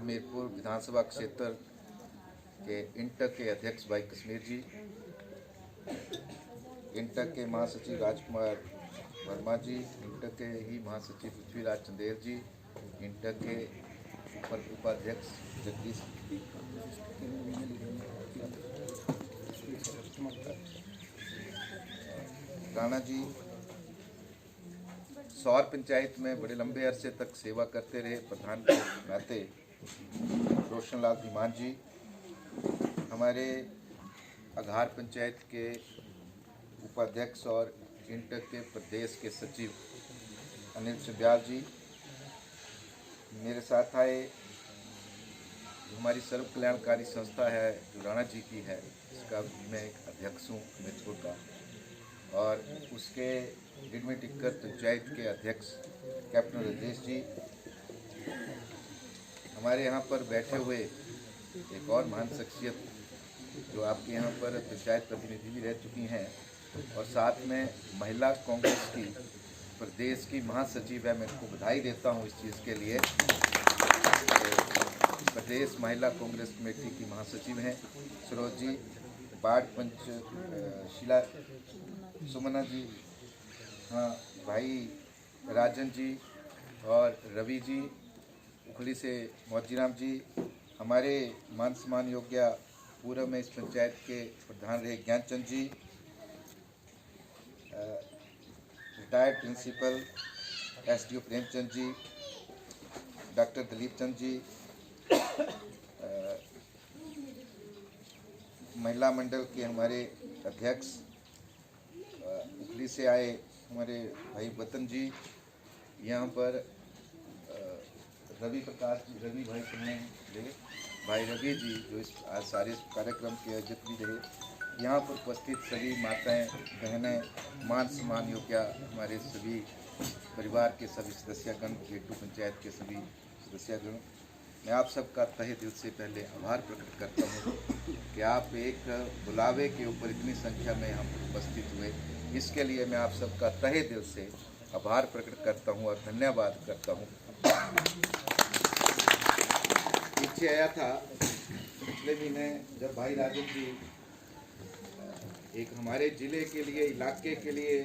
हमीरपुर विधानसभा क्षेत्र के इंटक के अध्यक्ष भाई कश्मीर जी, इंटक के महासचिव राजकुमार वर्मा जी, इंटक के ही महासचिव पृथ्वीराज चंदेल जी, इंटक के उपाध्यक्ष जगदीश राणा जी, सौर पंचायत में बड़े लंबे अरसे तक सेवा करते रहे प्रधान के नाते रोशन लाल धीमान जी, हमारे अघार पंचायत के उपाध्यक्ष और इंटक के प्रदेश के सचिव अनिल सिब्याल जी, मेरे साथ आए हमारी सर्व कल्याणकारी संस्था है जो राणा जी की है, इसका मैं एक अध्यक्ष हूँ हमीरपुर का, और उसके डिडमी टिक्कर पंचायत के अध्यक्ष कैप्टन राजेश जी, हमारे यहाँ पर बैठे हुए एक और महान शख्सियत जो आपके यहाँ पर पंचायत प्रतिनिधि भी रह चुकी हैं और साथ में महिला कांग्रेस की प्रदेश की महासचिव है, मैं इनको बधाई देता हूँ इस चीज़ के लिए। प्रदेश महिला कांग्रेस कमेटी की महासचिव हैं सरोज जी, वार्ड पंच शीला सुमना जी, हाँ भाई राजन जी और रवि जी, उखली से मौजीराम जी, हमारे मान सम्मान योग्य पूर्व में इस पंचायत के प्रधान रहे ज्ञानचंद जी, retired principal SDO Premchand ji, doctor Dilip Chand ji, महिला मंडल के हमारे अध्यक्ष उखली से आए हमारे भाई वतन जी, यहाँ पर रवि भाई सुनने रहे, भाई रवि जी जो इस आज सारे कार्यक्रम के आयोजक भी रहे, यहाँ पर उपस्थित सभी माताएं बहनें, मान सम्मान योग्य हमारे सभी परिवार के सभी सदस्यगण, गेटू पंचायत के सभी सदस्यगण, मैं आप सबका तहे दिल से पहले आभार प्रकट करता हूँ कि आप एक बुलावे के ऊपर इतनी संख्या में हम उपस्थित हुए। इसके लिए मैं आप सबका तहे दिल से आभार प्रकट करता हूँ और धन्यवाद करता हूँ। पीछे आया था पिछले महीने जब भाई राजन जी एक हमारे जिले के लिए, इलाके के लिए,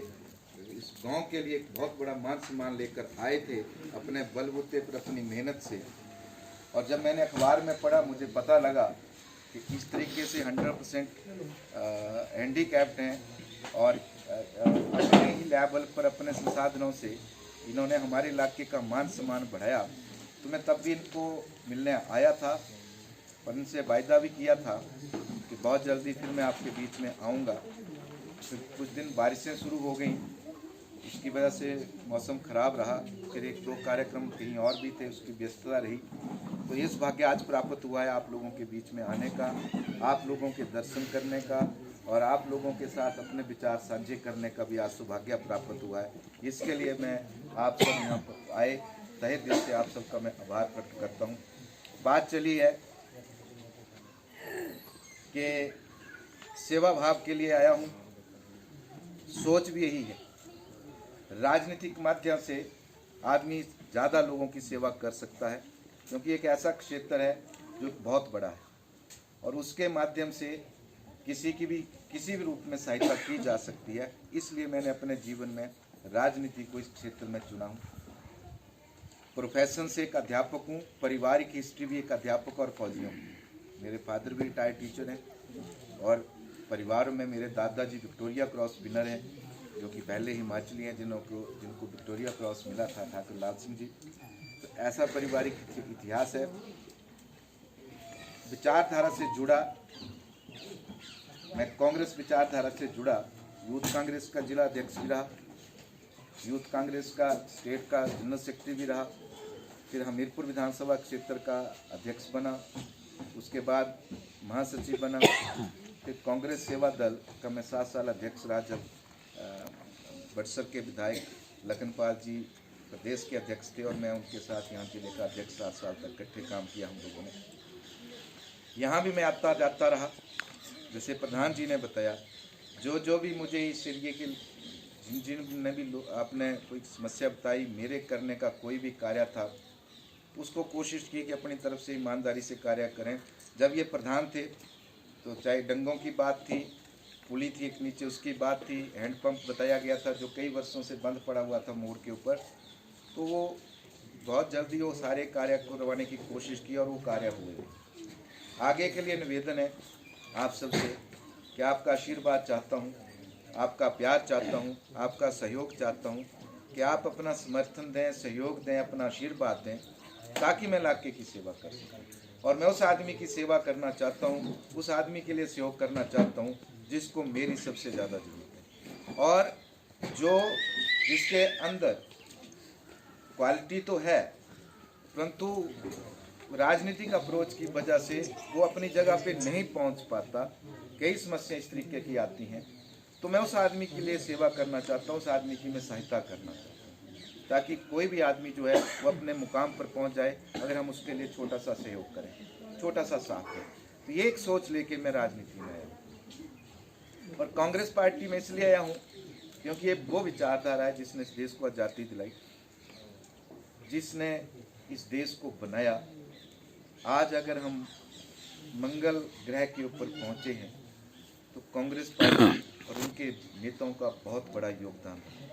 इस गांव के लिए एक बहुत बड़ा मान सम्मान लेकर आए थे अपने बलबूते पर, अपनी मेहनत से, और जब मैंने अखबार में पढ़ा मुझे पता लगा कि इस तरीके से 100% हैंडीकैप्ड हैं और अपने ही लेवल पर अपने संसाधनों से इन्होंने हमारे इलाके का मान सम्मान बढ़ाया। तो मैं तब भी इनको मिलने आया था और इनसे वायदा भी किया था कि बहुत जल्दी फिर मैं आपके बीच में आऊँगा। फिर कुछ दिन बारिशें शुरू हो गई, उसकी वजह से मौसम ख़राब रहा, फिर एक दो कार्यक्रम कहीं और भी थे, उसकी व्यस्तता रही। तो इस भाग्य आज प्राप्त हुआ है आप लोगों के बीच में आने का, आप लोगों के दर्शन करने का और आप लोगों के साथ अपने विचार साझे करने का भी आज सौभाग्य प्राप्त हुआ है। इसके लिए मैं आप सब यहाँ पर आए, तहे दिल से आप सबका मैं आभार प्रकट करता हूँ। बात चली है कि सेवा भाव के लिए आया हूँ, सोच भी यही है, राजनीतिक माध्यम से आदमी ज़्यादा लोगों की सेवा कर सकता है, क्योंकि एक ऐसा क्षेत्र है जो बहुत बड़ा है और उसके माध्यम से किसी भी रूप में सहायता की जा सकती है। इसलिए मैंने अपने जीवन में राजनीति को इस क्षेत्र में चुना हूँ। प्रोफेशन से एक अध्यापक हूँ, पारिवारिक हिस्ट्री भी एक अध्यापक और फौजी हूँ। मेरे फादर भी रिटायर्ड टीचर हैं और परिवार में मेरे दादाजी विक्टोरिया क्रॉस विनर हैं, जो कि पहले हिमाचली हैं जिनको विक्टोरिया क्रॉस मिला था, ठाकुर लाल सिंह जी। तो ऐसा पारिवारिक इतिहास है। विचारधारा से जुड़ा, मैं कांग्रेस विचारधारा से जुड़ा, यूथ कांग्रेस का जिला अध्यक्ष भी रहा, यूथ कांग्रेस का स्टेट का जनरल सेक्रेटरी भी रहा, फिर हमीरपुर विधानसभा क्षेत्र का अध्यक्ष बना, उसके बाद महासचिव बना, फिर कांग्रेस सेवा दल का मैं 7 साल अध्यक्ष रहा, जब बड़सर के विधायक लखनपाल जी प्रदेश के अध्यक्ष थे और मैं उनके साथ यहाँ जिले का अध्यक्ष 7 साल तक इकट्ठे काम किया हम लोगों ने। यहाँ भी मैं आता जाता रहा। जैसे प्रधान जी ने बताया, जो भी मुझे इस एरिए के जिन भी आपने कोई समस्या बताई, मेरे करने का कोई भी कार्य था, उसको कोशिश की कि अपनी तरफ से ईमानदारी से कार्य करें। जब ये प्रधान थे तो चाहे डंगों की बात थी, पुली थी एक नीचे उसकी बात थी, हैंडपंप बताया गया था जो कई वर्षों से बंद पड़ा हुआ था मोड़ के ऊपर, तो वो बहुत जल्दी वो सारे कार्य करवाने की कोशिश की और वो कार्य हुए। आगे के लिए निवेदन है आप सबसे कि आपका आशीर्वाद चाहता हूँ, आपका प्यार चाहता हूँ, आपका सहयोग चाहता हूँ कि आप अपना समर्थन दें, सहयोग दें, अपना आशीर्वाद दें ताकि मैं इलाके की सेवा कर सकूँ। और मैं उस आदमी की सेवा करना चाहता हूँ, उस आदमी के लिए सहयोग करना चाहता हूँ जिसको मेरी सबसे ज़्यादा ज़रूरत है और जिसके अंदर क्वालिटी तो है परंतु राजनीतिक अप्रोच की वजह से वो अपनी जगह पे नहीं पहुंच पाता। कई समस्याएं इस तरीके की आती हैं, तो मैं उस आदमी के लिए सेवा करना चाहता हूँ, उस आदमी की मैं सहायता करना चाहता हूँ ताकि कोई भी आदमी जो है वो अपने मुकाम पर पहुंच जाए अगर हम उसके लिए छोटा सा सहयोग करें, छोटा सा साथ दें। तो ये एक सोच लेके मैं राजनीति में आया हूँ और कांग्रेस पार्टी में इसलिए आया हूँ क्योंकि ये वो विचारधारा है जिसने इस देश को आज़ादी दिलाई, जिसने इस देश को बनाया। आज अगर हम मंगल ग्रह के ऊपर पहुंचे हैं तो कांग्रेस पार्टी और उनके नेताओं का बहुत बड़ा योगदान है।